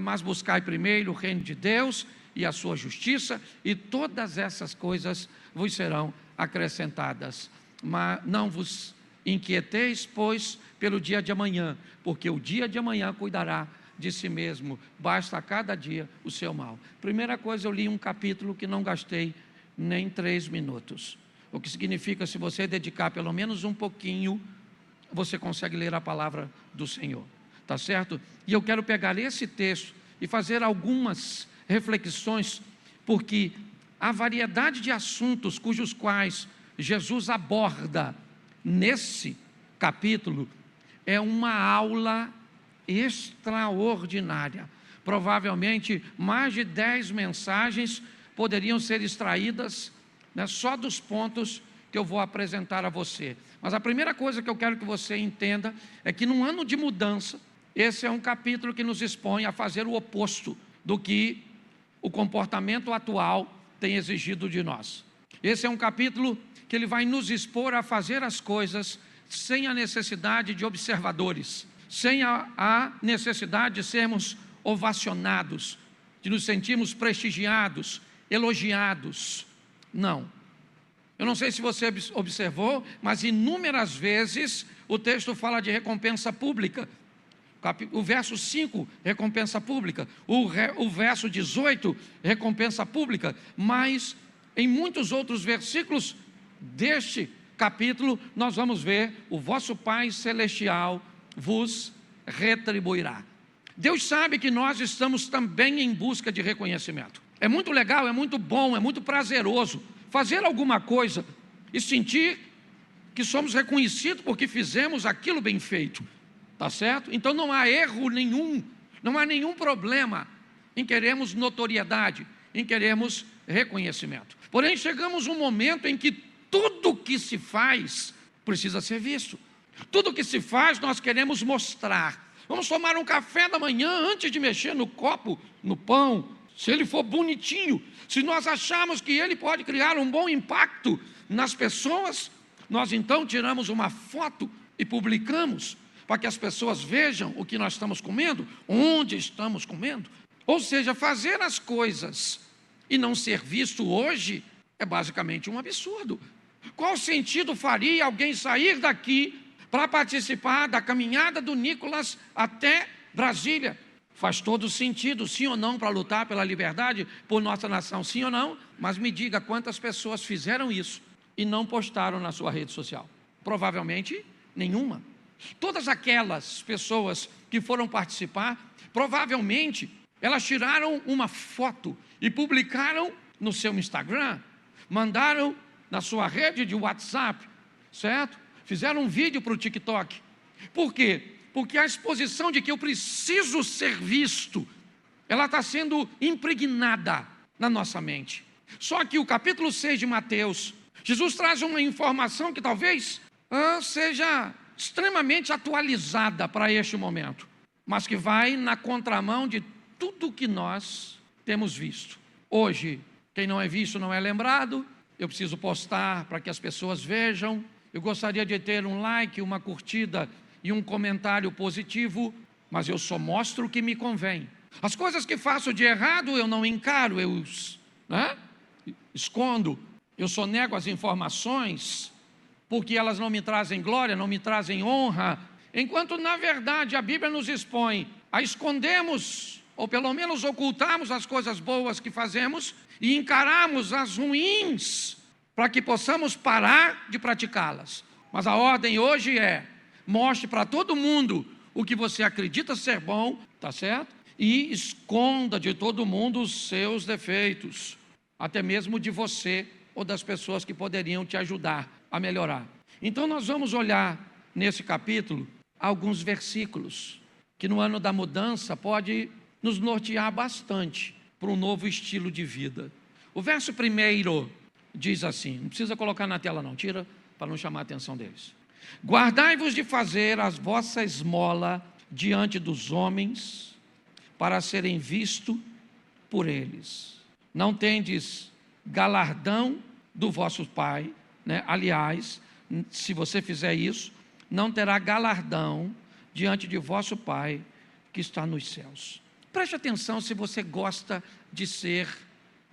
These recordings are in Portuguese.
mas buscai primeiro o reino de Deus e a sua justiça, e todas essas coisas vos serão acrescentadas. Mas não vos inquieteis, pois, pelo dia de amanhã, porque o dia de amanhã cuidará de si mesmo, basta a cada dia o seu mal. Primeira coisa, eu li um capítulo que não gastei nem 3 minutos, o que significa, se você dedicar pelo menos um pouquinho, você consegue ler a palavra do Senhor, tá certo? E eu quero pegar esse texto e fazer algumas reflexões, porque a variedade de assuntos cujos quais Jesus aborda nesse capítulo é uma aula extraordinária. Provavelmente mais de 10 mensagens poderiam ser extraídas, né, só dos pontos que eu vou apresentar a você. Mas a primeira coisa que eu quero que você entenda é que num ano de mudança, esse é um capítulo que nos expõe a fazer o oposto do que o comportamento atual tem exigido de nós. Esse é um capítulo que ele vai nos expor a fazer as coisas sem a necessidade de observadores, sem a necessidade de sermos ovacionados, de nos sentirmos prestigiados, elogiados. Não. Eu não sei se você observou, mas inúmeras vezes o texto fala de recompensa pública. O verso 5, recompensa pública. O verso 18, recompensa pública. Mas em muitos outros versículos deste capítulo, nós vamos ver: o vosso Pai Celestial vos retribuirá. Deus sabe que nós estamos também em busca de reconhecimento. É muito legal, é muito bom, é muito prazeroso fazer alguma coisa e sentir que somos reconhecidos porque fizemos aquilo bem feito, tá certo? Então não há erro nenhum, não há nenhum problema em querermos notoriedade, em querermos reconhecimento. Porém, chegamos a um momento em que tudo que se faz precisa ser visto. Tudo que se faz nós queremos mostrar. Vamos tomar um café da manhã antes de mexer no copo, no pão, se ele for bonitinho, se nós acharmos que ele pode criar um bom impacto nas pessoas, nós então tiramos uma foto e publicamos, para que as pessoas vejam o que nós estamos comendo, onde estamos comendo. Ou seja, fazer as coisas e não ser visto hoje é basicamente um absurdo. Qual sentido faria alguém sair daqui para participar da caminhada do Nicolas até Brasília? Faz todo sentido, sim ou não, para lutar pela liberdade, por nossa nação, sim ou não? Mas me diga quantas pessoas fizeram isso e não postaram na sua rede social. Provavelmente nenhuma. Todas aquelas pessoas que foram participar, provavelmente elas tiraram uma foto e publicaram no seu Instagram, mandaram na sua rede de WhatsApp, certo? Fizeram um vídeo para o TikTok. Por quê? Porque a exposição de que eu preciso ser visto, ela está sendo impregnada na nossa mente. Só que o capítulo 6 de Mateus, Jesus traz uma informação que talvez seja extremamente atualizada para este momento, mas que vai na contramão de tudo que nós temos visto. Hoje, quem não é visto não é lembrado. Eu preciso postar para que as pessoas vejam. Eu gostaria de ter um like, uma curtida e um comentário positivo, mas eu só mostro o que me convém. As coisas que faço de errado eu não encaro, eu escondo, eu sonego as informações, porque elas não me trazem glória, não me trazem honra, enquanto na verdade a Bíblia nos expõe a escondermos, ou pelo menos ocultarmos as coisas boas que fazemos e encararmos as ruins, para que possamos parar de praticá-las. Mas a ordem hoje é: mostre para todo mundo o que você acredita ser bom, tá certo? E esconda de todo mundo os seus defeitos, até mesmo de você ou das pessoas que poderiam te ajudar a melhorar. Então nós vamos olhar nesse capítulo alguns versículos que no ano da mudança pode nos nortear bastante para um novo estilo de vida. O verso 1 diz assim, não precisa colocar na tela não, tira para não chamar a atenção deles. Guardai-vos de fazer a vossa esmola diante dos homens, para serem vistos por eles. Não tendes galardão do vosso Pai, né? Aliás, se você fizer isso, não terá galardão diante de vosso Pai que está nos céus. Preste atenção se você gosta de ser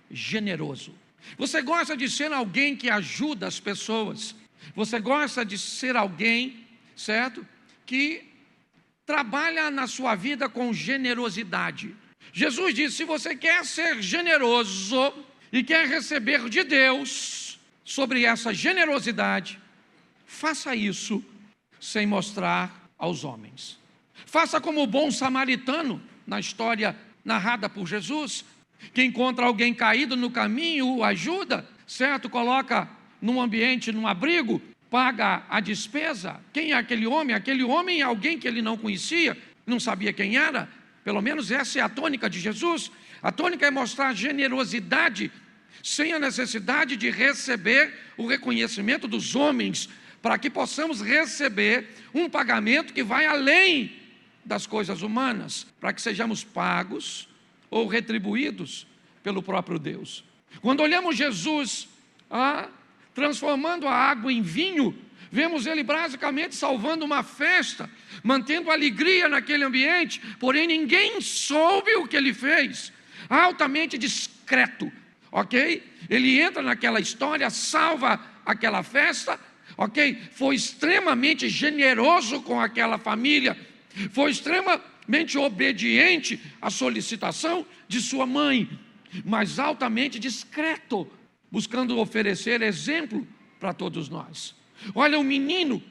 generoso. Você gosta de ser alguém que ajuda as pessoas. Você gosta de ser alguém, certo? Que trabalha na sua vida com generosidade. Jesus disse: se você quer ser generoso e quer receber de Deus sobre essa generosidade, faça isso sem mostrar aos homens. Faça como o bom samaritano, na história narrada por Jesus, que encontra alguém caído no caminho, o ajuda, certo? Coloca num ambiente, num abrigo, paga a despesa. Quem é aquele homem? Aquele homem é alguém que ele não conhecia, não sabia quem era. Pelo menos essa é a tônica de Jesus. A tônica é mostrar generosidade, sem a necessidade de receber o reconhecimento dos homens, para que possamos receber um pagamento que vai além das coisas humanas, para que sejamos pagos ou retribuídos pelo próprio Deus. Quando olhamos Jesus transformando a água em vinho, vemos ele basicamente salvando uma festa, mantendo alegria naquele ambiente, porém ninguém soube o que ele fez. Altamente discreto, ok? Ele entra naquela história, salva aquela festa, ok? Foi extremamente generoso com aquela família, foi extremamente obediente à solicitação de sua mãe, mas altamente discreto, buscando oferecer exemplo para todos nós. Olha, um menino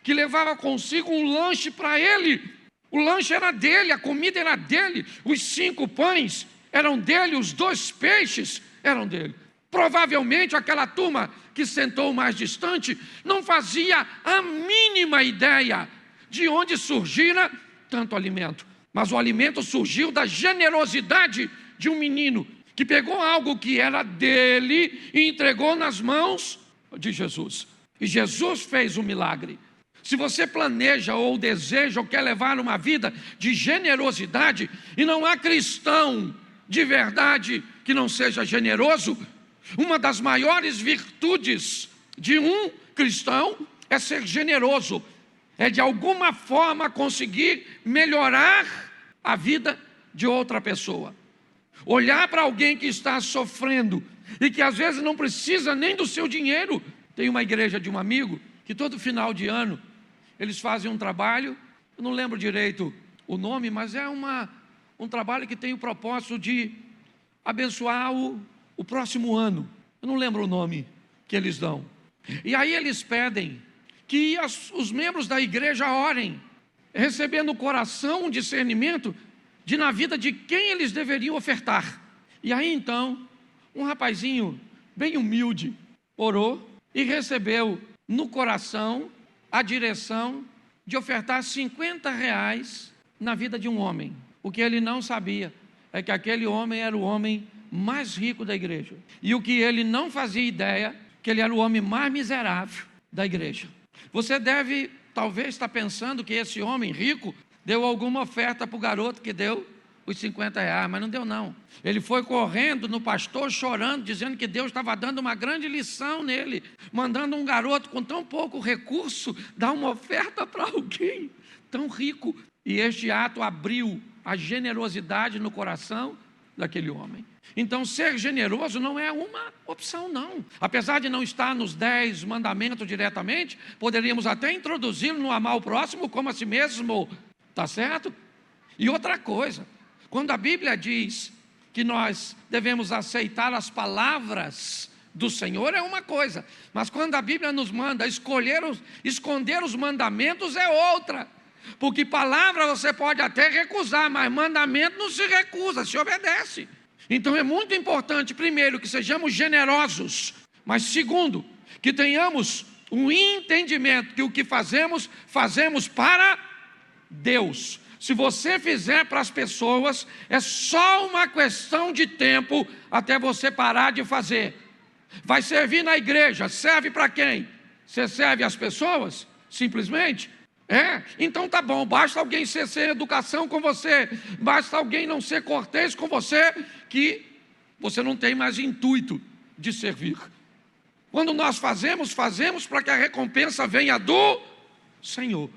que levava consigo um lanche para ele. O lanche era dele, a comida era dele, os 5 pães eram dele, os 2 peixes eram dele. Provavelmente aquela turma que sentou mais distante não fazia a mínima ideia de onde surgira tanto alimento. Mas o alimento surgiu da generosidade de um menino que pegou algo que era dele e entregou nas mãos de Jesus. E Jesus fez um milagre. Se você planeja ou deseja ou quer levar uma vida de generosidade, e não há cristão de verdade que não seja generoso, uma das maiores virtudes de um cristão é ser generoso, é de alguma forma conseguir melhorar a vida de outra pessoa. Olhar para alguém que está sofrendo e que às vezes não precisa nem do seu dinheiro. Tem uma igreja de um amigo que todo final de ano eles fazem um trabalho, eu não lembro direito o nome, mas é um trabalho que tem o propósito de abençoar o próximo ano. Eu não lembro o nome que eles dão. E aí eles pedem que os membros da igreja orem, recebendo no coração um discernimento de na vida de quem eles deveriam ofertar. E aí então, um rapazinho bem humilde orou e recebeu no coração a direção de ofertar R$50 na vida de um homem. O que ele não sabia é que aquele homem era o homem mais rico da igreja. E o que ele não fazia ideia, que ele era o homem mais miserável da igreja. Você deve, talvez, estar pensando que esse homem rico deu alguma oferta para o garoto que deu os R$50, mas não deu não. Ele foi correndo no pastor, chorando, dizendo que Deus estava dando uma grande lição nele, mandando um garoto com tão pouco recurso dar uma oferta para alguém tão rico. E este ato abriu a generosidade no coração daquele homem. Então, ser generoso não é uma opção, não. Apesar de não estar nos 10 mandamentos diretamente, poderíamos até introduzi-lo no amar o próximo como a si mesmo, tá certo? E outra coisa, quando a Bíblia diz que nós devemos aceitar as palavras do Senhor é uma coisa, mas quando a Bíblia nos manda esconder os mandamentos é outra. Porque palavra você pode até recusar, mas mandamento não se recusa, se obedece. Então é muito importante, primeiro, que sejamos generosos, mas segundo, que tenhamos um entendimento que o que fazemos, fazemos para Deus. Se você fizer para as pessoas, é só uma questão de tempo até você parar de fazer. Vai servir na igreja, serve para quem? Você serve às pessoas? Simplesmente? Então tá bom, basta alguém ser sem educação com você, basta alguém não ser cortês com você, que você não tem mais intuito de servir. Quando nós fazemos para que a recompensa venha do Senhor.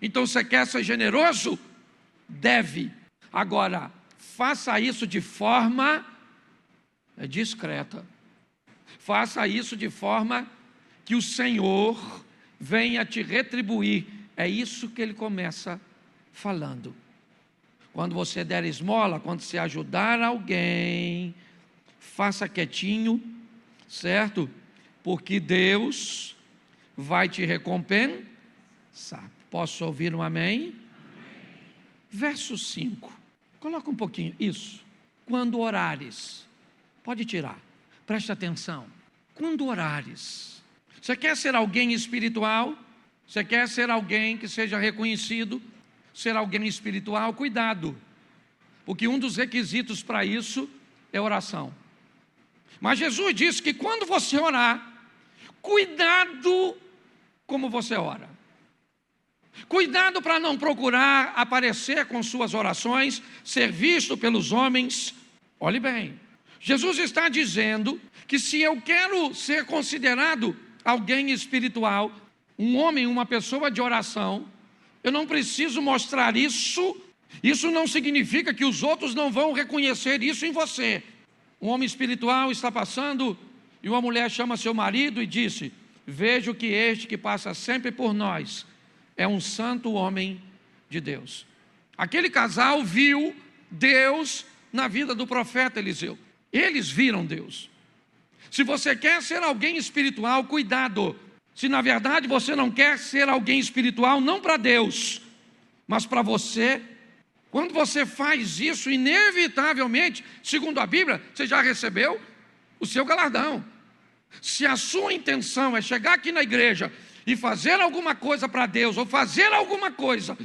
Então você quer ser generoso? Deve Agora, faça isso de forma discreta. Faça isso de forma que o Senhor venha te retribuir. É isso que ele começa falando. Quando você der esmola, quando você ajudar alguém, faça quietinho, certo? Porque Deus vai te recompensar. Posso ouvir um amém? Verso 5. Coloca um pouquinho, isso. Quando orares, pode tirar, preste atenção. Quando orares, você quer ser alguém espiritual? Você quer ser alguém que seja reconhecido? Ser alguém espiritual? Cuidado, porque um dos requisitos para isso é oração. Mas Jesus disse que quando você orar, cuidado como você ora. Cuidado para não procurar aparecer com suas orações, ser visto pelos homens. Olhe bem, Jesus está dizendo que se eu quero ser considerado alguém espiritual, um homem, uma pessoa de oração, eu não preciso mostrar isso. Isso não significa que os outros não vão reconhecer isso em você. Um homem espiritual está passando e uma mulher chama seu marido e disse: vejo que este que passa sempre por nós é um santo homem de Deus. Aquele casal viu Deus na vida do profeta Eliseu. Eles viram Deus. Se você quer ser alguém espiritual, cuidado. Se na verdade você não quer ser alguém espiritual, não para Deus, mas para você, quando você faz isso, inevitavelmente, segundo a Bíblia, você já recebeu o seu galardão. Se a sua intenção é chegar aqui na igreja e fazer alguma coisa para Deus, ou fazer alguma coisa,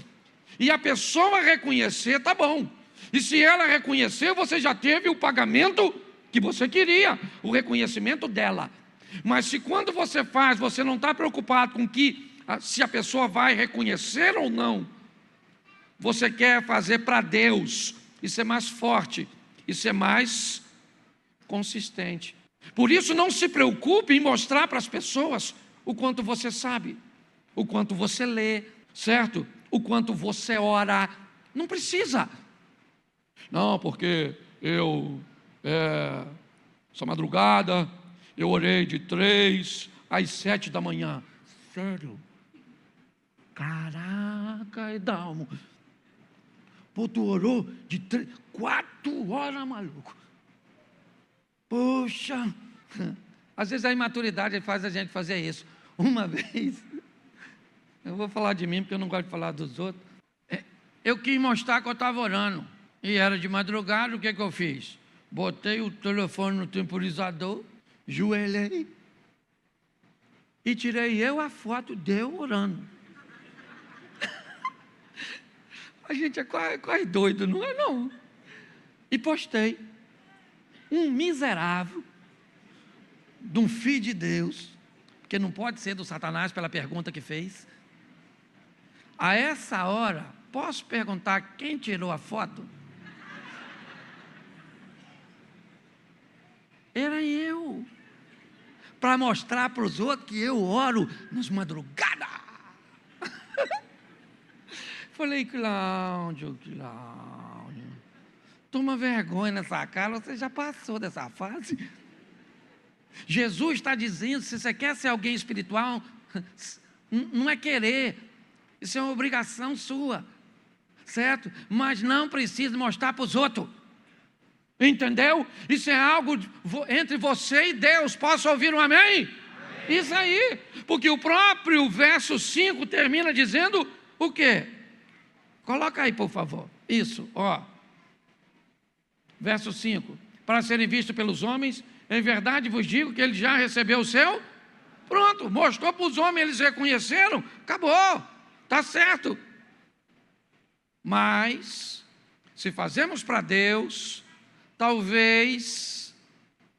e a pessoa reconhecer, tá bom. E se ela reconhecer, você já teve o pagamento que você queria, o reconhecimento dela. Mas se quando você faz, você não está preocupado com se a pessoa vai reconhecer ou não, você quer fazer para Deus, e ser mais forte, e ser mais consistente. Por isso não se preocupe em mostrar para as pessoas o quanto você sabe, o quanto você lê, certo? O quanto você ora. Não precisa. Não, porque essa madrugada eu orei de 3 às 7 da manhã. Sério? Caraca, Edalmo. Pô, tu orou de 4 horas, maluco. Poxa. Às vezes a imaturidade faz a gente fazer isso. Uma vez, eu vou falar de mim porque eu não gosto de falar dos outros. Eu quis mostrar que eu estava orando. E era de madrugada, o que eu fiz? Botei o telefone no temporizador, joelhei e tirei a foto de eu orando. A gente é quase doido, não é não? E postei. Um miserável de um filho de Deus, porque não pode ser do Satanás pela pergunta que fez. A essa hora, posso perguntar quem tirou a foto? Era eu, para mostrar para os outros que eu oro nas madrugadas. Falei, Cláudio, toma vergonha nessa cara, você já passou dessa fase. Jesus está dizendo, se você quer ser alguém espiritual, não é querer, isso é uma obrigação sua, certo? Mas não precisa mostrar para os outros. Entendeu? Isso é algo entre você e Deus. Posso ouvir um amém? Amém? Isso aí. Porque o próprio verso 5 termina dizendo o quê? Coloca aí, por favor. Isso, ó. Verso 5. Para serem vistos pelos homens, em verdade vos digo que ele já recebeu o seu. Pronto, mostrou para os homens, eles reconheceram. Acabou, está certo. Mas, se fazemos para Deus, talvez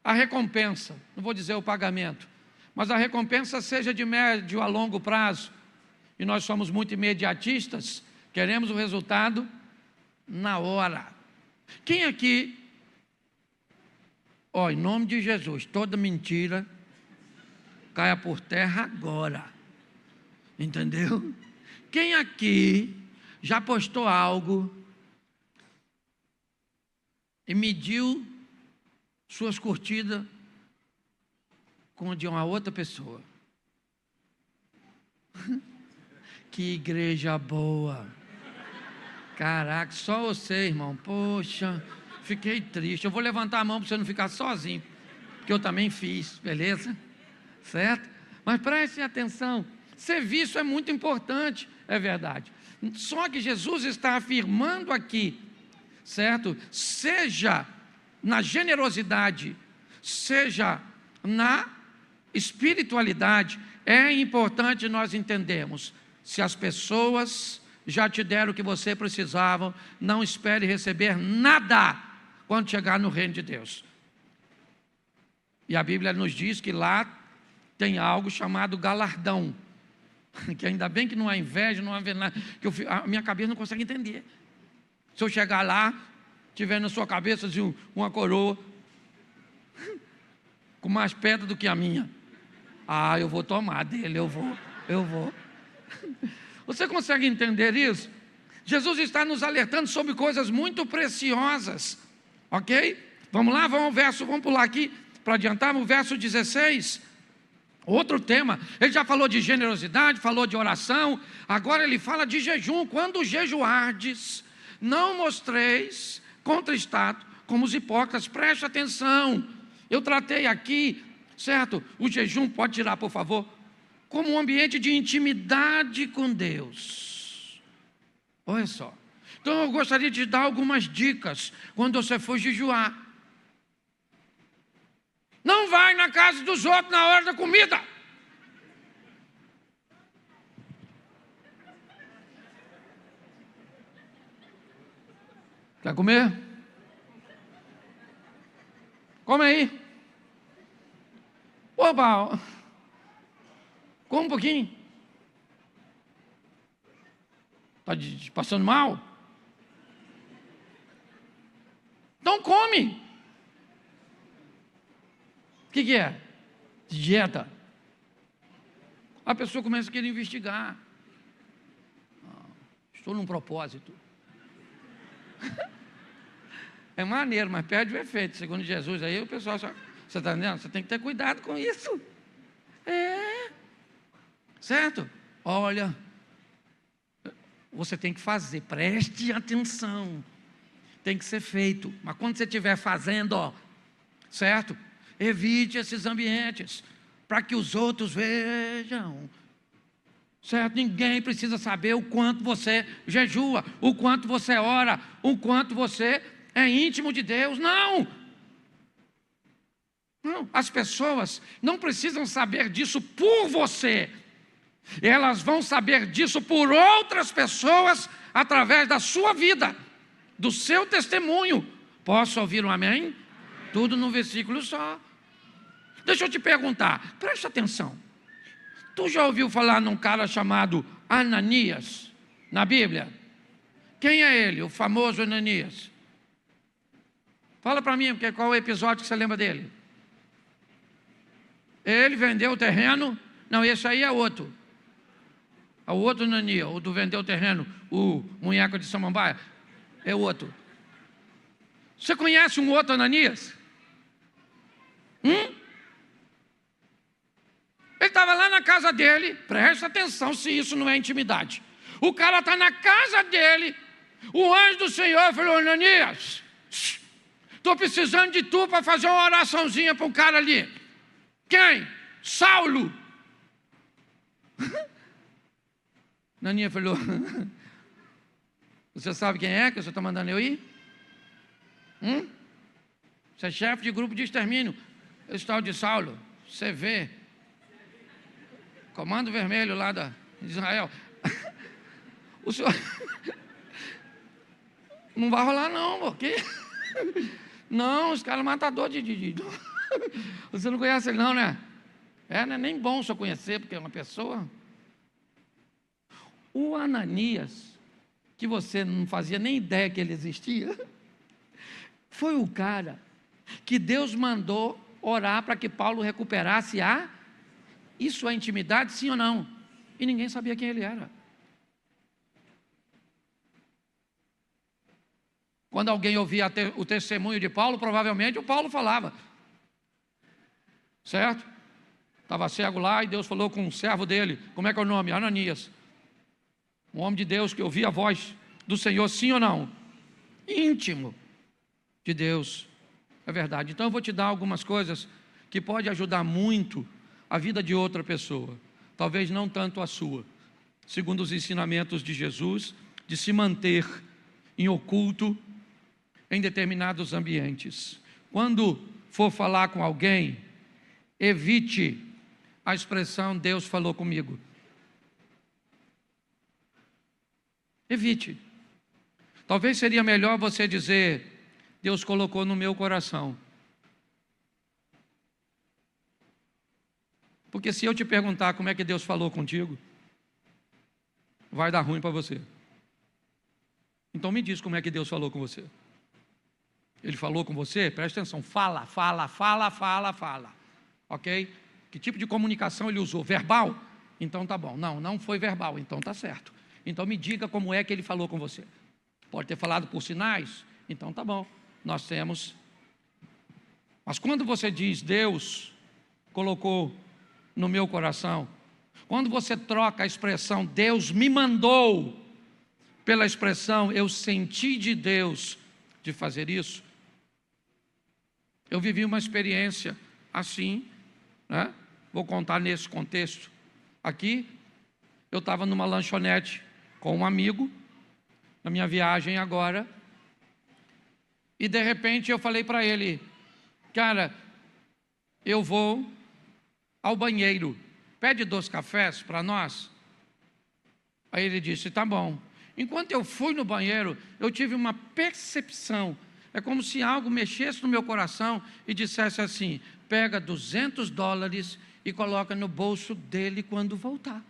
a recompensa, não vou dizer o pagamento, mas a recompensa seja de médio a longo prazo, e nós somos muito imediatistas, queremos o resultado na hora. Quem aqui, em nome de Jesus, toda mentira caia por terra agora, entendeu? Quem aqui já postou algo e mediu suas curtidas com a de uma outra pessoa. Que igreja boa. Caraca, só você, irmão. Poxa, fiquei triste. Eu vou levantar a mão para você não ficar sozinho, porque eu também fiz, beleza? Certo? Mas prestem atenção, serviço é muito importante, é verdade. Só que Jesus está afirmando aqui, certo? Seja na generosidade, seja na espiritualidade, é importante nós entendermos, se as pessoas já te deram o que você precisava, não espere receber nada quando chegar no reino de Deus. E a Bíblia nos diz que lá tem algo chamado galardão, que ainda bem que não há inveja, não há nada, que a minha cabeça não consegue entender. Se eu chegar lá, tiver na sua cabeça assim, uma coroa, com mais pedra do que a minha, eu vou tomar dele, eu vou. Você consegue entender isso? Jesus está nos alertando sobre coisas muito preciosas, ok? Vamos lá, vamos pular aqui, para adiantar, o verso 16, outro tema. Ele já falou de generosidade, falou de oração, agora ele fala de jejum. Quando jejuardes, não mostreis contristado como os hipócritas. Preste atenção, eu tratei aqui, certo? O jejum, pode tirar por favor, como um ambiente de intimidade com Deus. Olha só, então eu gostaria de dar algumas dicas quando você for jejuar. Não vai na casa dos outros na hora da comida. Quer comer? Come aí. Opa, come um pouquinho. Está passando mal? Então come. O que é? Dieta. A pessoa começa a querer investigar. Estou num propósito. É maneiro, mas perde o efeito. Segundo Jesus, aí o pessoal só... Você está entendendo? Você tem que ter cuidado com isso. Certo? Olha, você tem que fazer, preste atenção. Tem que ser feito. Mas quando você estiver fazendo, certo? Evite esses ambientes, para que os outros vejam. Certo? Ninguém precisa saber o quanto você jejua, o quanto você ora, o quanto você é íntimo de Deus. Não! Não, as pessoas não precisam saber disso por você. Elas vão saber disso por outras pessoas, através da sua vida, do seu testemunho. Posso ouvir um amém? Tudo num versículo só. Deixa eu te perguntar, preste atenção. Tu já ouviu falar num cara chamado Ananias, na Bíblia? Quem é ele, o famoso Ananias? Fala para mim, qual é o episódio que você lembra dele? Ele vendeu o terreno. Não, esse aí é outro. É o outro Ananias, o do vendeu o terreno, o munheco de Samambaia. É o outro. Você conhece um outro Ananias? Ele estava lá na casa dele, presta atenção se isso não é intimidade. O cara está na casa dele, o anjo do Senhor falou: Ananias, estou precisando de tu para fazer uma oraçãozinha para um cara ali. Quem? Saulo. Ananias falou: você sabe quem é que você está mandando eu ir? Você é chefe de grupo de extermínio. Esse tal de Saulo, você vê. Comando Vermelho lá de Israel. O senhor... Não vai rolar não, porque... Não, os caras matador de... Você não conhece ele não, né? Não é nem bom só conhecer, porque é uma pessoa... O Ananias, que você não fazia nem ideia que ele existia, foi o cara que Deus mandou orar para que Paulo recuperasse Isso é intimidade, sim ou não? E ninguém sabia quem ele era. Quando alguém ouvia o testemunho de Paulo, provavelmente o Paulo falava, certo? Estava cego lá e Deus falou com um servo dele, como é que é o nome? Ananias. Um homem de Deus que ouvia a voz do Senhor, sim ou não? Íntimo de Deus, é verdade. Então eu vou te dar algumas coisas que pode ajudar muito a vida de outra pessoa, talvez não tanto a sua, segundo os ensinamentos de Jesus, de se manter em oculto em determinados ambientes. Quando for falar com alguém, evite a expressão Deus falou comigo. Evite. Talvez seria melhor você dizer Deus colocou no meu coração. Porque se eu te perguntar como é que Deus falou contigo, vai dar ruim para você. Então me diz como é que Deus falou com você. Ele falou com você? Presta atenção, fala. Ok? Que tipo de comunicação ele usou? Verbal? Então tá bom. Não foi verbal, então tá certo. Então me diga como é que ele falou com você. Pode ter falado por sinais? Então tá bom. Nós temos. Mas quando você diz Deus colocou no meu coração, quando você troca a expressão Deus me mandou pela expressão eu senti de Deus de fazer isso, eu vivi uma experiência assim, né? Vou contar nesse contexto. Aqui, eu estava numa lanchonete com um amigo, na minha viagem agora, e de repente eu falei para ele, cara, eu vou ao banheiro, pede 2 cafés para nós. Aí ele disse, tá bom. Enquanto eu fui no banheiro, eu tive uma percepção, é como se algo mexesse no meu coração e dissesse assim, pega $200 e coloca no bolso dele quando voltar.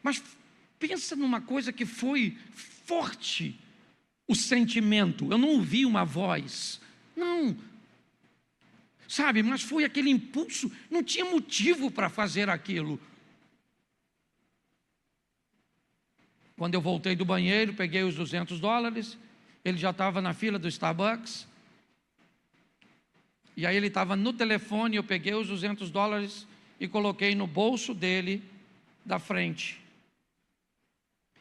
Mas pensa numa coisa que foi forte, o sentimento. Eu não ouvi uma voz, não. Sabe, mas foi aquele impulso, não tinha motivo para fazer aquilo. Quando eu voltei do banheiro, peguei os $200, ele já estava na fila do Starbucks, e aí ele estava no telefone, eu peguei os $200 e coloquei no bolso dele, da frente.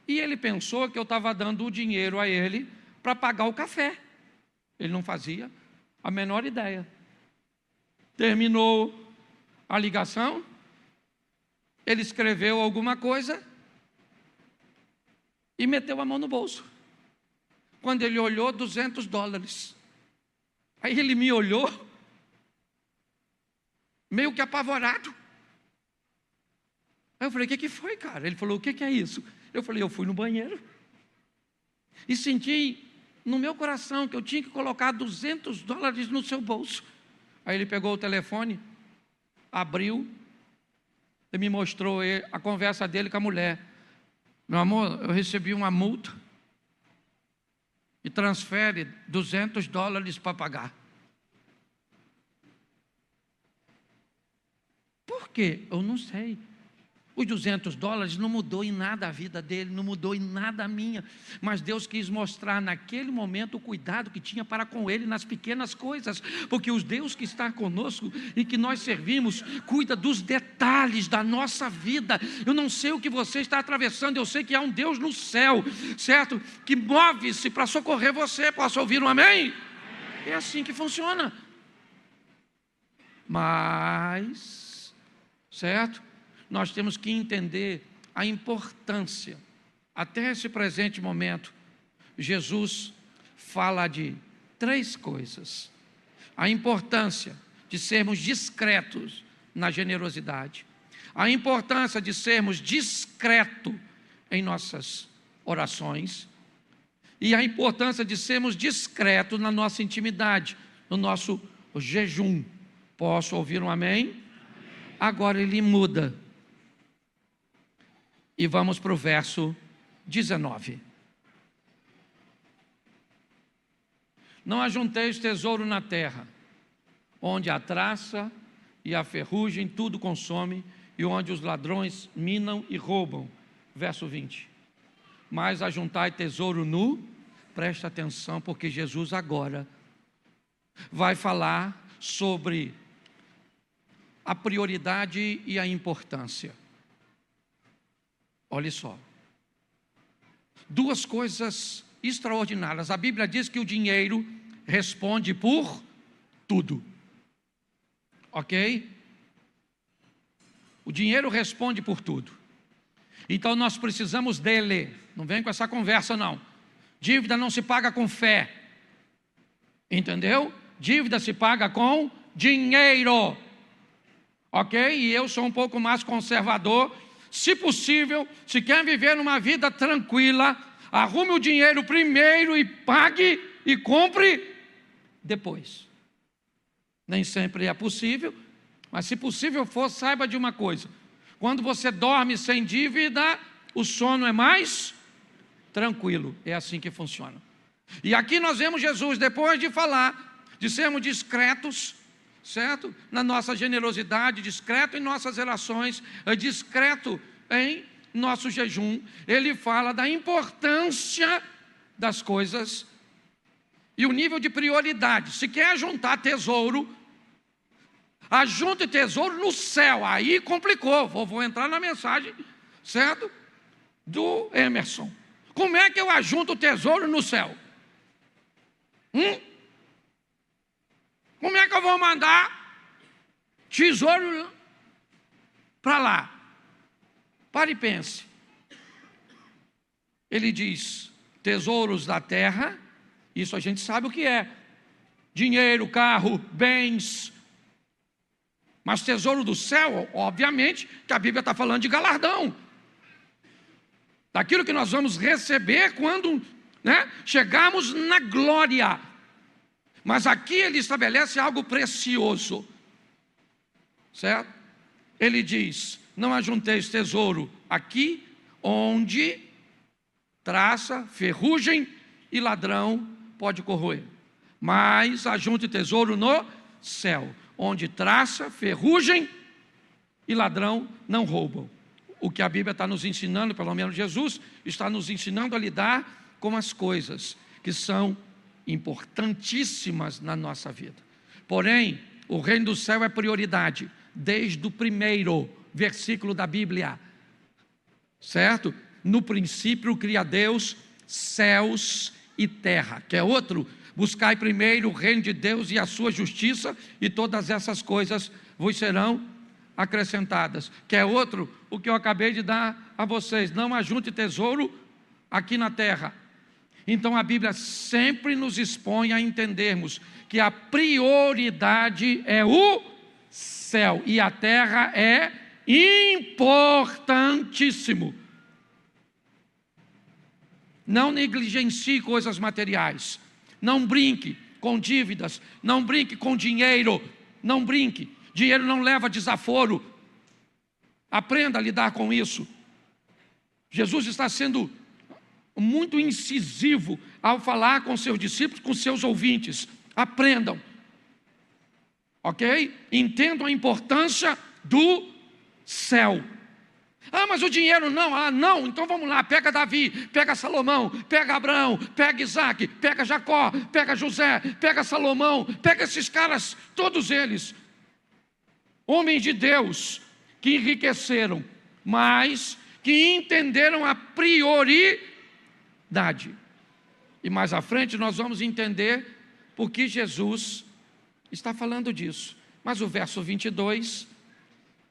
E ele pensou que eu estava dando o dinheiro a ele para pagar o café. Ele não fazia a menor ideia. Terminou a ligação, ele escreveu alguma coisa e meteu a mão no bolso. Quando ele olhou, $200. Aí ele me olhou, meio que apavorado. Aí eu falei, o que foi, cara? Ele falou, o que é isso? Eu falei, eu fui no banheiro e senti no meu coração que eu tinha que colocar $200 no seu bolso. Aí ele pegou o telefone, abriu e me mostrou a conversa dele com a mulher. Meu amor, eu recebi uma multa e transfere $200 para pagar. Por quê? Eu não sei. Os $200 não mudou em nada a vida dele, não mudou em nada a minha, mas Deus quis mostrar naquele momento o cuidado que tinha para com ele nas pequenas coisas, porque o Deus que está conosco e que nós servimos, cuida dos detalhes da nossa vida. Eu não sei o que você está atravessando, eu sei que há um Deus no céu, certo? Que move-se para socorrer você. Posso ouvir um amém? É assim que funciona. Mas, certo? Nós temos que entender a importância. Até esse presente momento, Jesus fala de 3 coisas. A importância de sermos discretos na generosidade. A importância de sermos discretos em nossas orações. E a importância de sermos discretos na nossa intimidade, no nosso jejum. Posso ouvir um amém? Agora ele muda. E vamos para o verso 19. Não ajunteis tesouro na terra, onde a traça e a ferrugem tudo consome, e onde os ladrões minam e roubam. Verso 20. mas ajuntai tesouro nu. Presta atenção, porque Jesus agora vai falar sobre a prioridade e a importância. Olha só, duas coisas extraordinárias. A Bíblia diz que o dinheiro responde por tudo, ok? O dinheiro responde por tudo. Então nós precisamos dele. Não vem com essa conversa não. Dívida não se paga com fé, entendeu? Dívida se paga com dinheiro, ok? E eu sou um pouco mais conservador. Se possível, se quer viver numa vida tranquila, arrume o dinheiro primeiro e pague e compre depois. Nem sempre é possível, mas se possível for, saiba de uma coisa: quando você dorme sem dívida, o sono é mais tranquilo. É assim que funciona. E aqui nós vemos Jesus, depois de falar, de sermos discretos, certo? Na nossa generosidade, discreto em nossas relações, discreto em nosso jejum, ele fala da importância das coisas e o nível de prioridade. Se quer juntar tesouro, ajunte tesouro no céu. Aí complicou, vou entrar na mensagem, certo? Do Emerson. Como é que eu ajunto tesouro no céu? Como é que eu vou mandar tesouro para lá? Pare e pense. Ele diz: tesouros da terra, isso a gente sabe o que é: dinheiro, carro, bens. Mas tesouro do céu, obviamente, que a Bíblia está falando de galardão, daquilo que nós vamos receber quando, chegarmos na glória. Mas aqui ele estabelece algo precioso, certo? Ele diz: não ajunteis tesouro aqui, onde traça, ferrugem e ladrão pode corroer, mas ajunte tesouro no céu, onde traça, ferrugem e ladrão não roubam. O que a Bíblia está nos ensinando, pelo menos Jesus, está nos ensinando a lidar com as coisas que são importantíssimas na nossa vida. Porém, o reino do céu é prioridade, desde o primeiro versículo da Bíblia, certo? No princípio cria Deus céus e terra. Quer outro? Buscai primeiro o reino de Deus e a sua justiça, e todas essas coisas vos serão acrescentadas. Quer outro? O que eu acabei de dar a vocês: não ajunte tesouro aqui na terra. Então a Bíblia sempre nos expõe a entendermos que a prioridade é o céu e a terra é importantíssimo. Não negligencie coisas materiais. Não brinque com dívidas. Não brinque com dinheiro. Não brinque. Dinheiro não leva desaforo. Aprenda a lidar com isso. Jesus está sendo muito incisivo ao falar com seus discípulos, com seus ouvintes. Aprendam, ok? Entendam a importância do céu. Mas o dinheiro não. Não, então vamos lá, pega Davi, pega Salomão, pega Abraão, pega Isaac, pega Jacó, pega José, pega Salomão, pega esses caras, todos eles, homens de Deus, que enriqueceram, mas que entenderam a prioridade. E mais à frente nós vamos entender por que Jesus está falando disso. Mas o verso 22,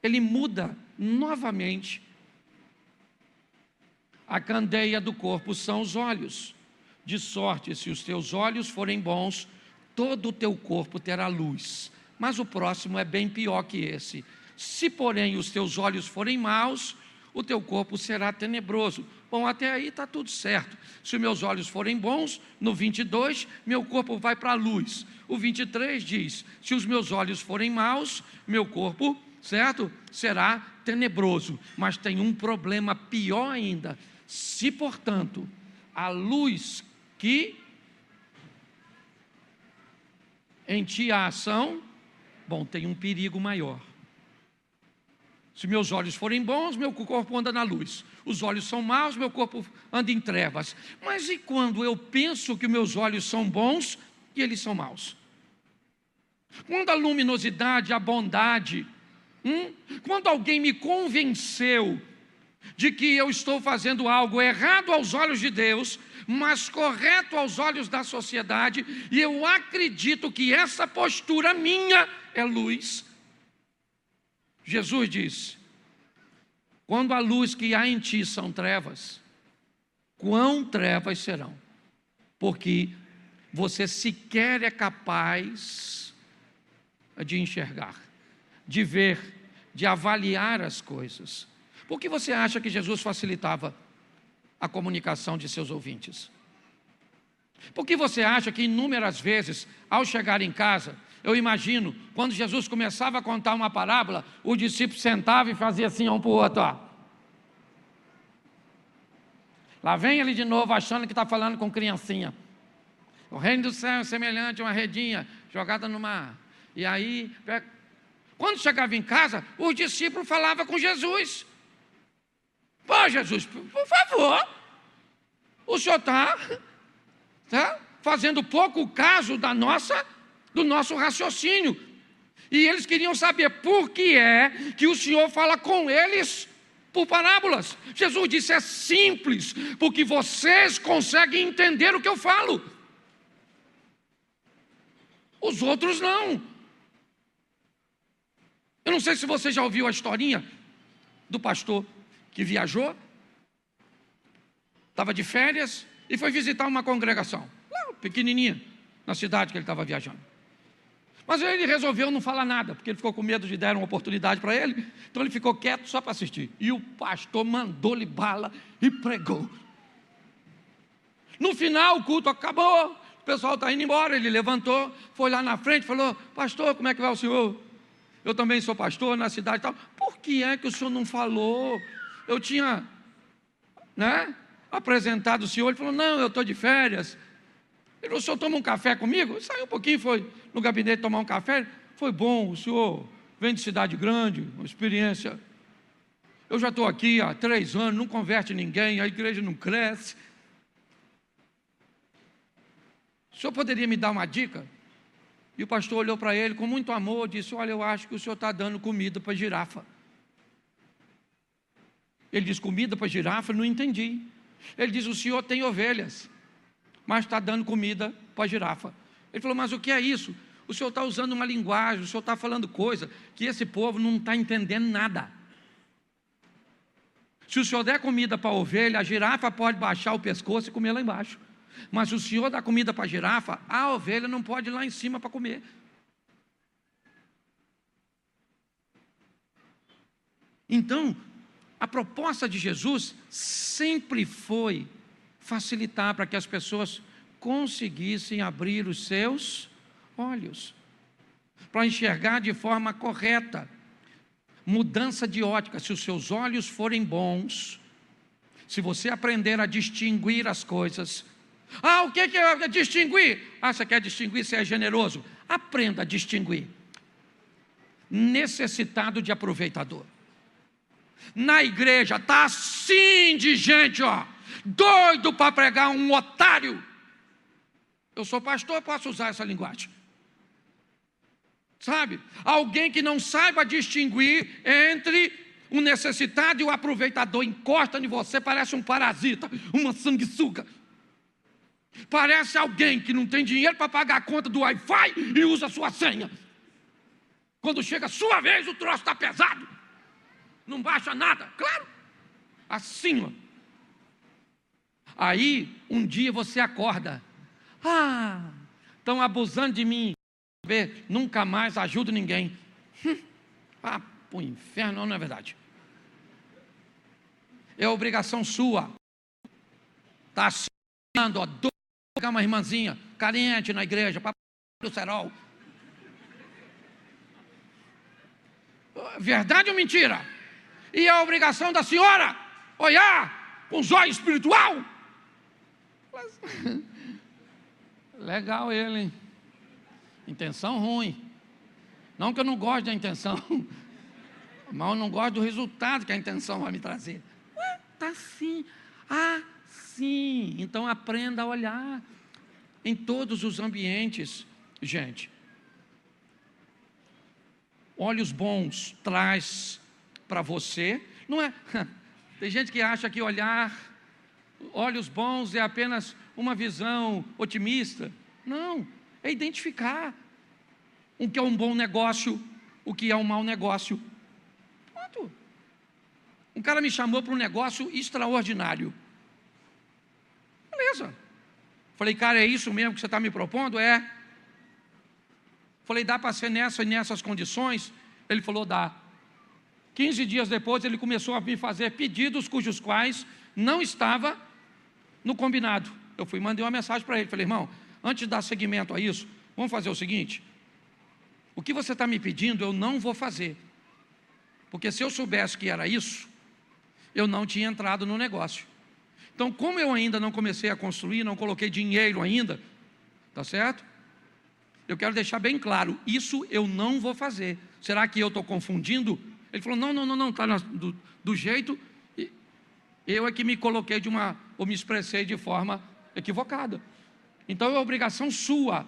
ele muda novamente. A candeia do corpo são os olhos. De sorte, se os teus olhos forem bons, todo o teu corpo terá luz. Mas o próximo é bem pior que esse. Se, porém, os teus olhos forem maus, o teu corpo será tenebroso. Bom, até aí está tudo certo. Se meus olhos forem bons, no 22, meu corpo vai para a luz. O 23 diz: se os meus olhos forem maus, meu corpo, certo, será tenebroso. Mas tem um problema pior ainda. Se, portanto, a luz que em ti há ação, bom, tem um perigo maior. Se meus olhos forem bons, meu corpo anda na luz. Os olhos são maus, meu corpo anda em trevas. Mas e quando eu penso que meus olhos são bons e eles são maus? Quando a luminosidade, a bondade, quando alguém me convenceu de que eu estou fazendo algo errado aos olhos de Deus, mas correto aos olhos da sociedade, e eu acredito que essa postura minha é luz. Jesus disse: quando a luz que há em ti são trevas, quão trevas serão? Porque você sequer é capaz de enxergar, de ver, de avaliar as coisas. Por que você acha que Jesus facilitava a comunicação de seus ouvintes? Por que você acha que inúmeras vezes, ao chegar em casa, eu imagino, quando Jesus começava a contar uma parábola, o discípulo sentava e fazia assim um para o outro, ó. Lá vem ele de novo, achando que está falando com criancinha. O reino do céu é semelhante a uma redinha jogada no mar. E aí, quando chegava em casa, os discípulos falavam com Jesus. Pô, Jesus, por favor, o senhor está fazendo pouco caso do nosso raciocínio. E eles queriam saber por que é que o senhor fala com eles por parábolas. Jesus disse: é simples, porque vocês conseguem entender o que eu falo. Os outros não. Eu não sei se você já ouviu a historinha do pastor que viajou, estava de férias e foi visitar uma congregação, lá, pequenininha, na cidade que ele estava viajando. Mas ele resolveu não falar nada, porque ele ficou com medo de dar uma oportunidade para ele, então ele ficou quieto só para assistir. E o pastor mandou-lhe bala e pregou. No final o culto acabou, o pessoal está indo embora, ele levantou, foi lá na frente e falou: pastor, como é que vai o senhor? Eu também sou pastor na cidade e tal. Por que é que o senhor não falou? Eu tinha, apresentado o senhor. Ele falou: não, eu estou de férias. Ele falou: o senhor toma um café comigo? Ele saiu um pouquinho, foi no gabinete tomar um café. Foi bom, o senhor vem de cidade grande, uma experiência. Eu já estou aqui há 3 anos, não converte ninguém, a igreja não cresce. O senhor poderia me dar uma dica? E o pastor olhou para ele com muito amor e disse: olha, eu acho que o senhor está dando comida para girafa. Ele disse: comida para girafa? Não entendi. Ele diz: o senhor tem ovelhas, mas está dando comida para girafa. Ele falou: mas o que é isso? O senhor está usando uma linguagem, o senhor está falando coisa que esse povo não está entendendo nada. Se o senhor der comida para a ovelha, a girafa pode baixar o pescoço e comer lá embaixo. Mas se o senhor dá comida para a girafa, a ovelha não pode ir lá em cima para comer. Então, a proposta de Jesus sempre foi facilitar para que as pessoas conseguissem abrir os seus olhos, para enxergar de forma correta. Mudança de ótica. Se os seus olhos forem bons, se você aprender a distinguir as coisas. O que é distinguir? Você quer distinguir? Você é generoso? Aprenda a distinguir necessitado de aproveitador. Na igreja está assim de gente, doido para pregar um otário. Eu sou pastor, eu posso usar essa linguagem. Sabe? Alguém que não saiba distinguir entre o necessitado e o aproveitador, encosta em você, parece um parasita, uma sanguessuga. Parece alguém que não tem dinheiro para pagar a conta do Wi-Fi e usa a sua senha. Quando chega a sua vez, o troço está pesado. Não baixa nada, claro. Assim, Aí, um dia você acorda. Estão abusando de mim. Nunca mais ajudo ninguém. Para o inferno, não é verdade. É obrigação sua. Está assinando, pegar uma irmãzinha carente na igreja, para o cerol. Verdade ou mentira? E a obrigação da senhora olhar com os olhos espiritual? Legal ele, hein? Intenção ruim. Não que eu não goste da intenção, Mas eu não gosto do resultado que a intenção vai me trazer. Está assim. Ah, sim. Então aprenda a olhar em todos os ambientes, gente. Olhos bons traz para você, não é? Tem gente que acha que olhos bons é apenas uma visão otimista. Não, é identificar o que é um bom negócio, o que é um mau negócio. Pronto. Um cara me chamou para um negócio extraordinário. Beleza. Falei, cara, é isso mesmo que você está me propondo? É. Falei, dá para ser nessas condições? Ele falou, dá. 15 dias depois, ele começou a me fazer pedidos cujos quais não estava no combinado. Eu mandei uma mensagem para ele, falei, irmão, antes de dar seguimento a isso, vamos fazer o seguinte, o que você está me pedindo eu não vou fazer, porque se eu soubesse que era isso, eu não tinha entrado no negócio. Então, como eu ainda não comecei a construir, não coloquei dinheiro ainda, tá certo? Eu quero deixar bem claro, isso eu não vou fazer. Será que eu estou confundindo? Ele falou, não, está do jeito, eu é que me coloquei ou me expressei de forma equivocada. Então é obrigação sua,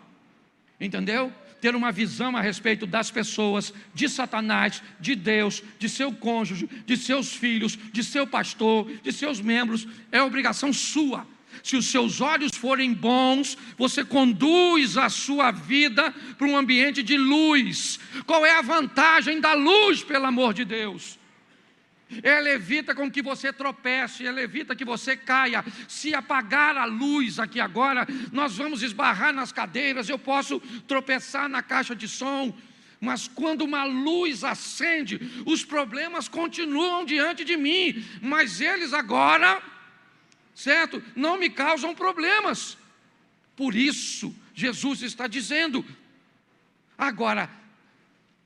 entendeu? Ter uma visão a respeito das pessoas, de Satanás, de Deus, de seu cônjuge, de seus filhos, de seu pastor, de seus membros, é obrigação sua. Se os seus olhos forem bons, você conduz a sua vida para um ambiente de luz. Qual é a vantagem da luz, pelo amor de Deus? Ela evita com que você tropece, ela evita que você caia. Se apagar a luz aqui agora, nós vamos esbarrar nas cadeiras, eu posso tropeçar na caixa de som, mas quando uma luz acende, os problemas continuam diante de mim, mas eles agora, certo, não me causam problemas. Por isso, Jesus está dizendo, agora,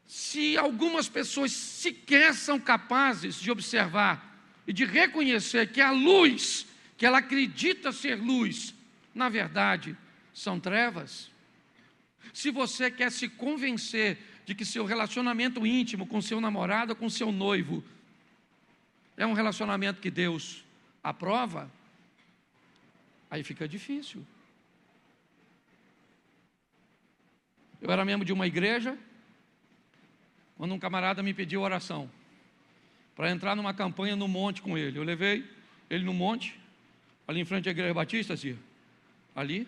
se algumas pessoas sequer são capazes de observar e de reconhecer que a luz, que ela acredita ser luz, na verdade, são trevas. Se você quer se convencer de que seu relacionamento íntimo com seu namorado, com seu noivo, é um relacionamento que Deus aprova, aí fica difícil. Eu era membro de uma igreja, quando um camarada me pediu oração para entrar numa campanha no monte com ele. Eu levei ele no monte, ali em frente à Igreja Batista, assim, ali,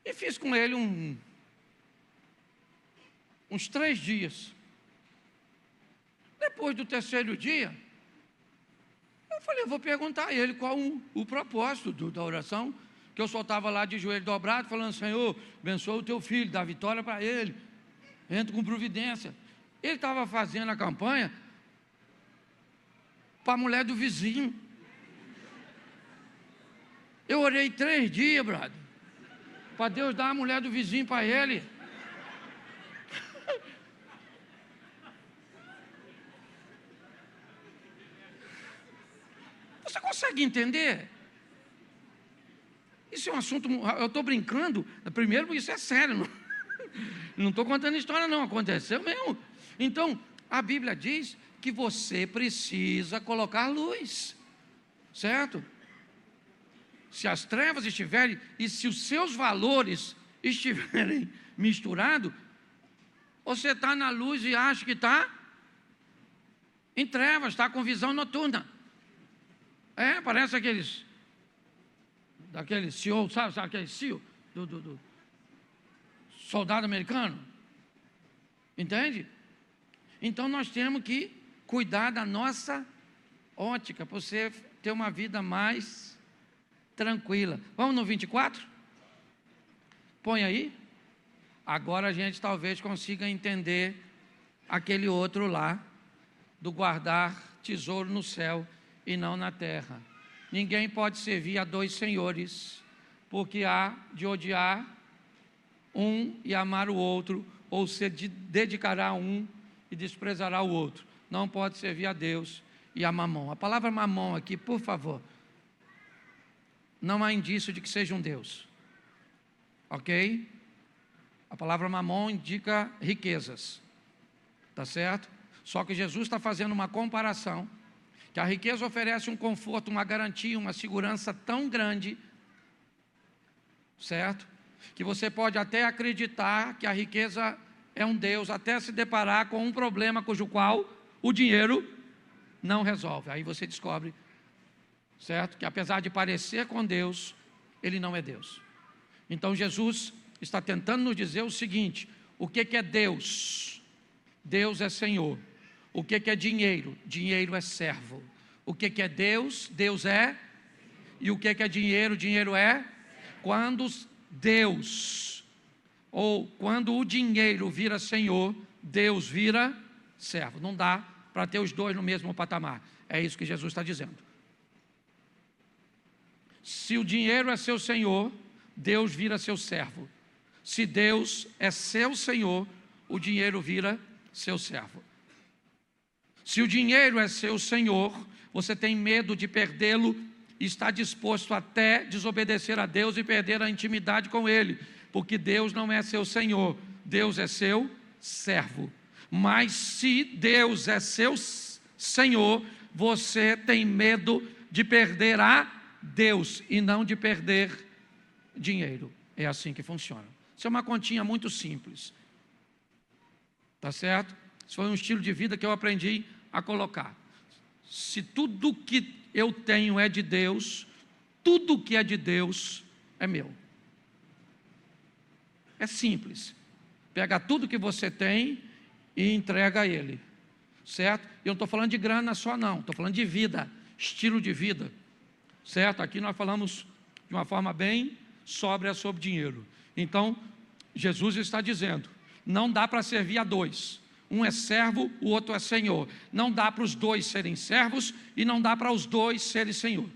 e fiz com ele uns 3 dias. Depois do 3º dia, eu falei, eu vou perguntar a ele qual o propósito da oração, que eu só estava lá de joelho dobrado, falando, Senhor, abençoa o teu filho, dá vitória para ele, entra com providência. Ele estava fazendo a campanha para a mulher do vizinho. Eu orei 3 dias, brother, para Deus dar a mulher do vizinho para ele. Você consegue entender? Isso é um assunto, eu estou brincando, primeiro isso é sério, não estou contando história não, aconteceu mesmo. Então, a Bíblia diz que você precisa colocar luz, certo? Se as trevas estiverem, e se os seus valores estiverem misturados, você está na luz e acha que está em trevas, está com visão noturna. Parece daquele CEO, sabe aquele CEO do soldado americano, entende? Então nós temos que cuidar da nossa ótica, para você ter uma vida mais tranquila. Vamos no 24? Põe aí. Agora a gente talvez consiga entender aquele outro lá, do guardar tesouro no céu e não na terra. Ninguém pode servir a 2 senhores, porque há de odiar um e amar o outro, ou se dedicará a um e desprezará o outro. Não pode servir a Deus e a mamon. A palavra mamon aqui, por favor, não há indício de que seja um Deus, ok? A palavra mamon indica riquezas, tá certo? Só que Jesus está fazendo uma comparação, que a riqueza oferece um conforto, uma garantia, uma segurança tão grande, certo? Que você pode até acreditar que a riqueza é um Deus, até se deparar com um problema cujo qual o dinheiro não resolve. Aí você descobre, certo? Que apesar de parecer com Deus, ele não é Deus. Então Jesus está tentando nos dizer o seguinte: o que é Deus? Deus é Senhor. O que é dinheiro? Dinheiro é servo. O que é Deus? Deus é. E o que é dinheiro? Dinheiro é. Quando Deus, ou quando o dinheiro vira Senhor, Deus vira servo. Não dá para ter os dois no mesmo patamar. É isso que Jesus está dizendo. Se o dinheiro é seu Senhor, Deus vira seu servo. Se Deus é seu Senhor, o dinheiro vira seu servo. Se o dinheiro é seu Senhor, você tem medo de perdê-lo e está disposto até desobedecer a Deus e perder a intimidade com Ele, porque Deus não é seu Senhor, Deus é seu servo. Mas se Deus é seu Senhor, você tem medo de perder a Deus e não de perder dinheiro. É assim que funciona. Isso é uma continha muito simples, tá certo? Isso foi um estilo de vida que eu aprendi a colocar. Se tudo que eu tenho é de Deus, tudo que é de Deus é meu. É simples. Pega tudo que você tem e entrega a Ele, certo? Eu não estou falando de grana só não, estou falando de vida, estilo de vida, certo? Aqui nós falamos de uma forma bem sóbria sobre dinheiro. Então, Jesus está dizendo, não dá para servir a dois. Um é servo, o outro é senhor. Não dá para os dois serem servos e não dá para os dois serem senhor.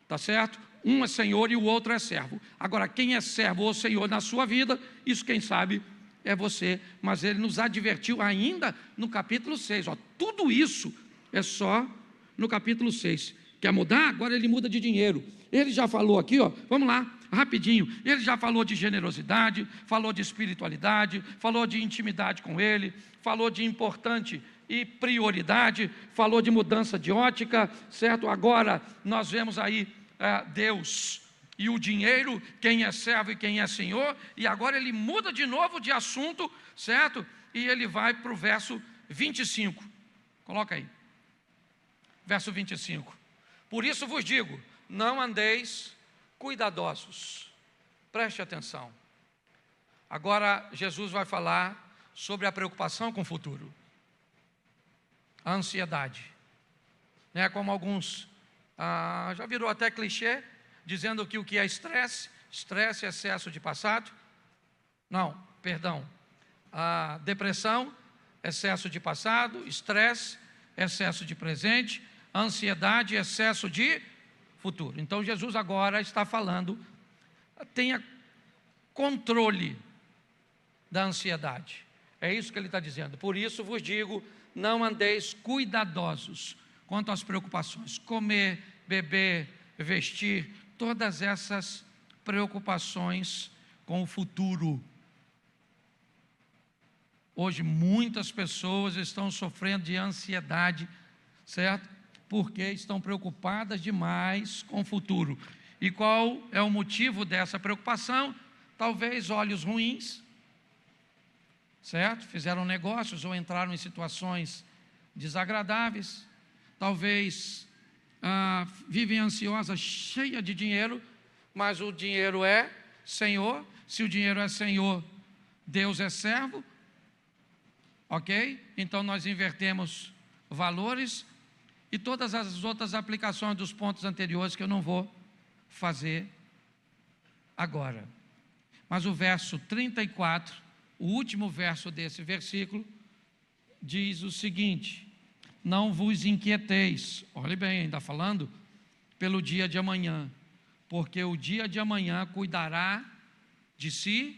Tá certo? Um é senhor e o outro é servo. Agora, quem é servo ou senhor na sua vida, isso quem sabe é você. Mas ele nos advertiu ainda no capítulo 6. Ó, tudo isso é só no capítulo 6. Quer mudar? Agora ele muda de dinheiro. Ele já falou aqui, ó, vamos lá, rapidinho. Ele já falou de generosidade, falou de espiritualidade, falou de intimidade com Ele, falou de importante e prioridade, falou de mudança de ótica, certo? Agora nós vemos aí Deus e o dinheiro, quem é servo e quem é senhor, e agora ele muda de novo de assunto, certo? E ele vai para o verso 25. Coloca aí. Verso 25. Por isso vos digo, não andeis cuidadosos. Preste atenção. Agora Jesus vai falar sobre a preocupação com o futuro. A ansiedade. Né? Como alguns, já virou até clichê, dizendo que o que é estresse? Estresse é excesso de passado. Não, perdão. A depressão, excesso de passado. Estresse, excesso de presente. Ansiedade, excesso de futuro. Então Jesus agora está falando, tenha controle da ansiedade. É isso que ele está dizendo. Por isso vos digo, não andeis cuidadosos quanto às preocupações. Comer, beber, vestir, todas essas preocupações com o futuro. Hoje muitas pessoas estão sofrendo de ansiedade, certo? Porque estão preocupadas demais com o futuro. E qual é o motivo dessa preocupação? Talvez olhos ruins, certo? Fizeram negócios ou entraram em situações desagradáveis. Talvez vivem ansiosas, cheia de dinheiro, mas o dinheiro é Senhor. Se o dinheiro é Senhor, Deus é servo. Ok? Então nós invertemos valores. E todas as outras aplicações dos pontos anteriores que eu não vou fazer agora. Mas o verso 34, o último verso desse versículo, diz o seguinte: não vos inquieteis, olhe bem, ainda falando, pelo dia de amanhã, porque o dia de amanhã cuidará de si,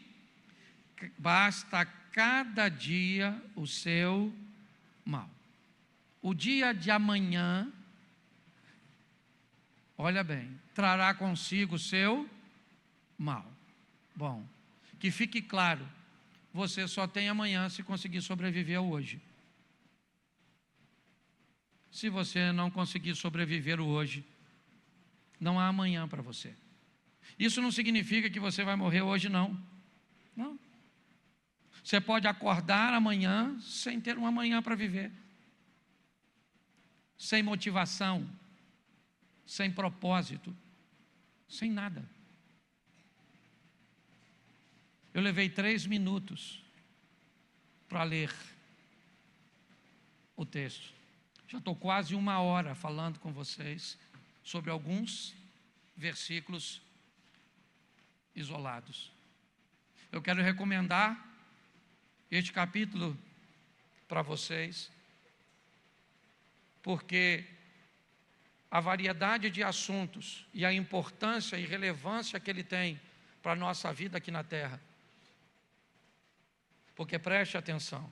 basta cada dia o seu mal. O dia de amanhã, olha bem, trará consigo o seu mal. Bom, que fique claro, você só tem amanhã se conseguir sobreviver ao hoje. se você não conseguir sobreviver o hoje, não há amanhã para você. Isso não significa que você vai morrer hoje, não. Não. Você pode acordar amanhã sem ter um amanhã para viver. Sem motivação, sem propósito, sem nada. Eu levei 3 minutos para ler o texto. Já estou quase 1 hora falando com vocês sobre alguns versículos isolados. Eu quero recomendar este capítulo para vocês, porque a variedade de assuntos e a importância e relevância que ele tem para a nossa vida aqui na terra. Porque preste atenção,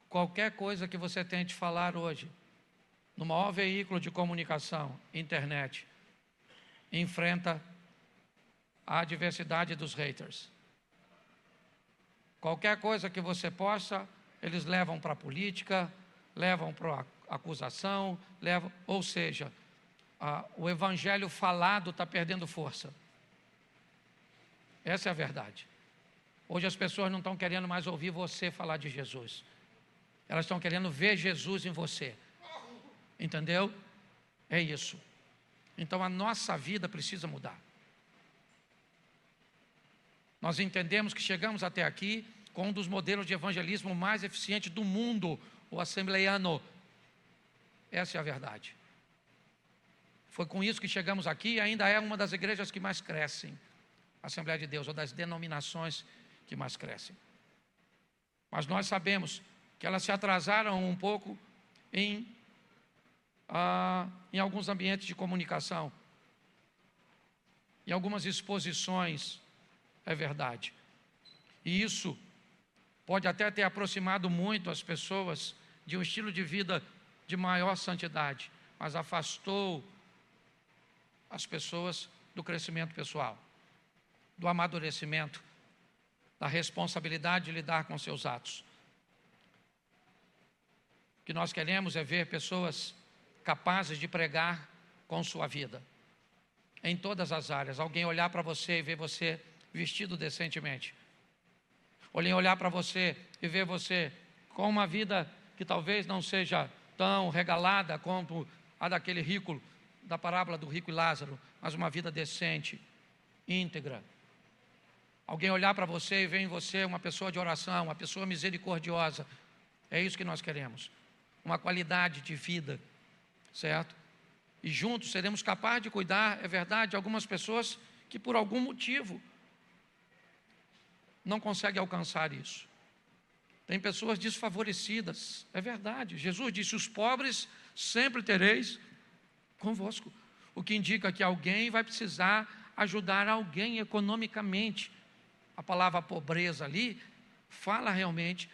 qualquer coisa que você tente falar hoje, no maior veículo de comunicação, internet, enfrenta a adversidade dos haters. Qualquer coisa que você possa, eles levam para a política, levam para a acusação, ou seja, o evangelho falado está perdendo força. Essa é a verdade. Hoje as pessoas não estão querendo mais ouvir você falar de Jesus. Elas estão querendo ver Jesus em você. Entendeu? É isso. Então a nossa vida precisa mudar. Nós entendemos que chegamos até aqui com um dos modelos de evangelismo mais eficientes do mundo, o assembleiano. Essa é a verdade. Foi com isso que chegamos aqui e ainda é uma das igrejas que mais crescem, a Assembleia de Deus, ou das denominações que mais crescem. Mas nós sabemos que elas se atrasaram um pouco em alguns ambientes de comunicação, em algumas exposições, é verdade. E isso pode até ter aproximado muito as pessoas de um estilo de vida de maior santidade, mas afastou as pessoas do crescimento pessoal, do amadurecimento, da responsabilidade de lidar com seus atos. O que nós queremos é ver pessoas capazes de pregar com sua vida, em todas as áreas. Alguém olhar para você e ver você vestido decentemente. Alguém olhar para você e ver você com uma vida que talvez não seja tão regalada quanto a daquele rico, da parábola do rico e Lázaro, mas uma vida decente, íntegra. Alguém olhar para você e ver em você uma pessoa de oração, uma pessoa misericordiosa. É isso que nós queremos. Uma qualidade de vida, certo? E juntos seremos capazes de cuidar, é verdade, de algumas pessoas que por algum motivo não conseguem alcançar isso. Tem pessoas desfavorecidas, é verdade. Jesus disse: os pobres sempre tereis convosco. O que indica que alguém vai precisar ajudar alguém economicamente. A palavra pobreza ali fala realmente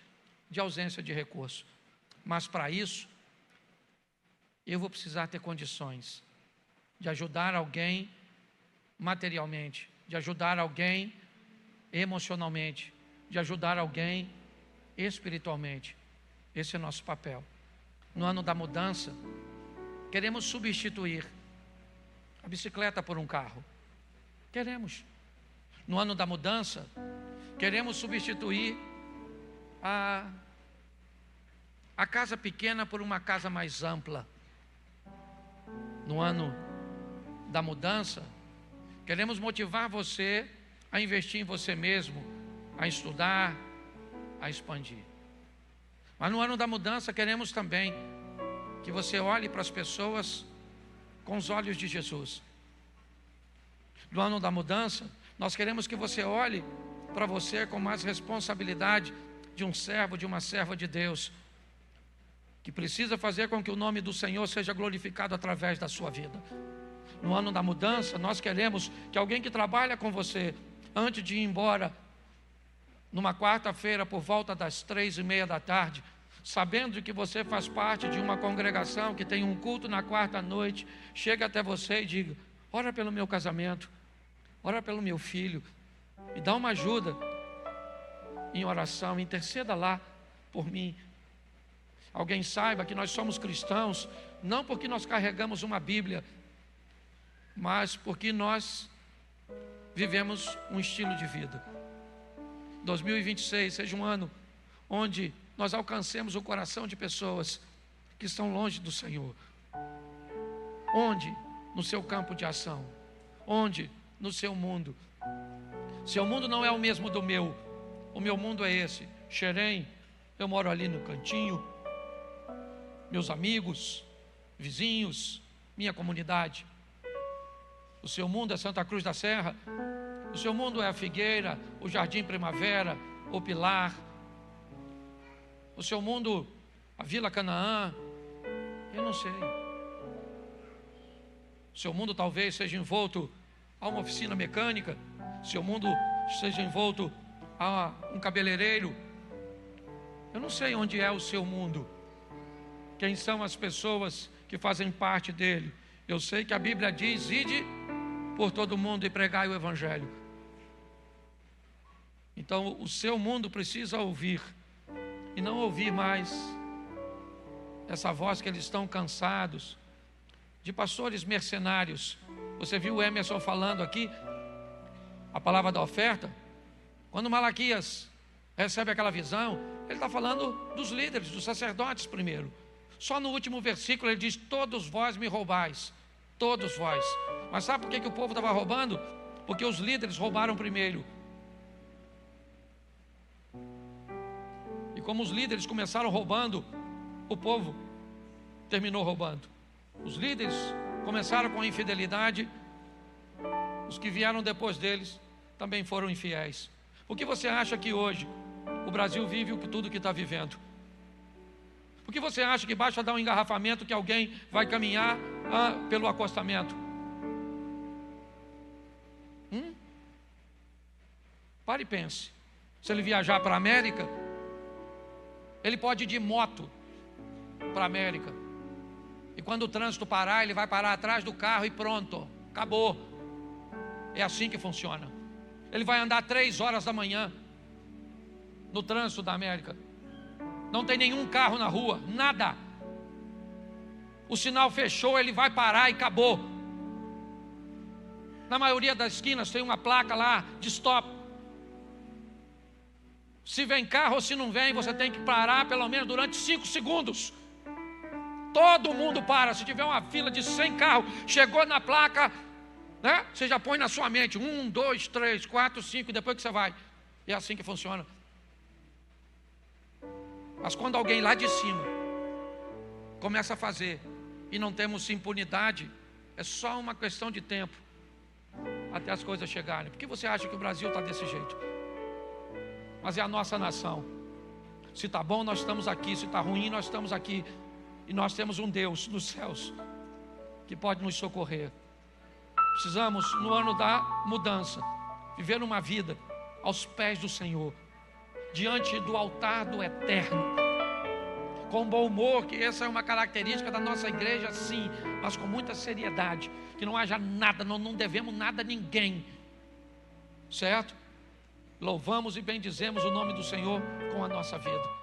de ausência de recurso. Mas para isso, eu vou precisar ter condições de ajudar alguém materialmente, de ajudar alguém emocionalmente, de ajudar alguém espiritualmente. Esse é o nosso papel. No ano da mudança, queremos substituir a bicicleta por um carro. Queremos. No ano da mudança, queremos substituir a casa pequena por uma casa mais ampla. No ano da mudança, queremos motivar você a investir em você mesmo, a estudar, a expandir. Mas no ano da mudança, queremos também que você olhe para as pessoas com os olhos de Jesus. No ano da mudança, nós queremos que você olhe para você com mais responsabilidade de um servo, de uma serva de Deus, que precisa fazer com que o nome do Senhor seja glorificado através da sua vida. No ano da mudança, nós queremos que alguém que trabalha com você, antes de ir embora, numa quarta-feira, por volta das 3:30 da tarde, sabendo que você faz parte de uma congregação que tem um culto na quarta noite, chega até você e diga: ora pelo meu casamento, ora pelo meu filho, me dá uma ajuda em oração, interceda lá por mim. alguém saiba que nós somos cristãos, não porque nós carregamos uma Bíblia, mas porque nós vivemos um estilo de vida. 2026 seja um ano onde nós alcancemos o coração de pessoas que estão longe do Senhor. Onde? No seu campo de ação. Onde? No seu mundo. Seu mundo não é o mesmo do meu. O meu mundo é esse. Xerém, eu moro ali no cantinho. Meus amigos, vizinhos, minha comunidade. O seu mundo é Santa Cruz da Serra. O seu mundo é a Figueira, o Jardim Primavera, o Pilar. O seu mundo, a Vila Canaã. Eu não sei. O seu mundo talvez seja envolto a uma oficina mecânica. O seu mundo seja envolto a um cabeleireiro. Eu não sei onde é o seu mundo. Quem são as pessoas que fazem parte dele? Eu sei que a Bíblia diz: ide por todo mundo e pregai o Evangelho. Então o seu mundo precisa ouvir, e não ouvir mais essa voz que eles estão cansados, de pastores mercenários. Você viu o Emerson falando aqui, a palavra da oferta? Quando Malaquias recebe aquela visão, ele está falando dos líderes, dos sacerdotes primeiro. Só no último versículo ele diz: todos vós me roubais, todos vós. Mas sabe por que o povo estava roubando? Porque os líderes roubaram primeiro. E como os líderes começaram roubando, o povo terminou roubando. Os líderes começaram com a infidelidade, os que vieram depois deles também foram infiéis. Por que você acha que hoje o Brasil vive tudo que está vivendo? Por que você acha que basta dar um engarrafamento que alguém vai caminhar pelo acostamento? Pare e pense. Se ele viajar para a América, ele pode ir de moto para a América. E quando o trânsito parar, ele vai parar atrás do carro e pronto, acabou. É assim que funciona. Ele vai andar 3 horas da manhã no trânsito da América. Não tem nenhum carro na rua, nada. O sinal fechou, ele vai parar e acabou. Na maioria das esquinas tem uma placa lá de stop. Se vem carro ou se não vem, você tem que parar pelo menos durante 5 segundos. Todo mundo para. Se tiver uma fila de 100 carros, chegou na placa, né? Você já põe na sua mente 1, 2, 3, 4, 5 e depois que você vai. É assim que funciona. Mas quando alguém lá de cima começa a fazer e não temos impunidade, é só uma questão de tempo até as coisas chegarem. Por que você acha que o Brasil está desse jeito? Mas é a nossa nação. Se está bom, nós estamos aqui. Se está ruim, nós estamos aqui. E nós temos um Deus nos céus que pode nos socorrer. Precisamos, no ano da mudança, viver uma vida aos pés do Senhor, diante do altar do Eterno, com bom humor, que essa é uma característica da nossa igreja, sim, mas com muita seriedade, que não haja nada, não devemos nada a ninguém, certo? Louvamos e bendizemos o nome do Senhor com a nossa vida.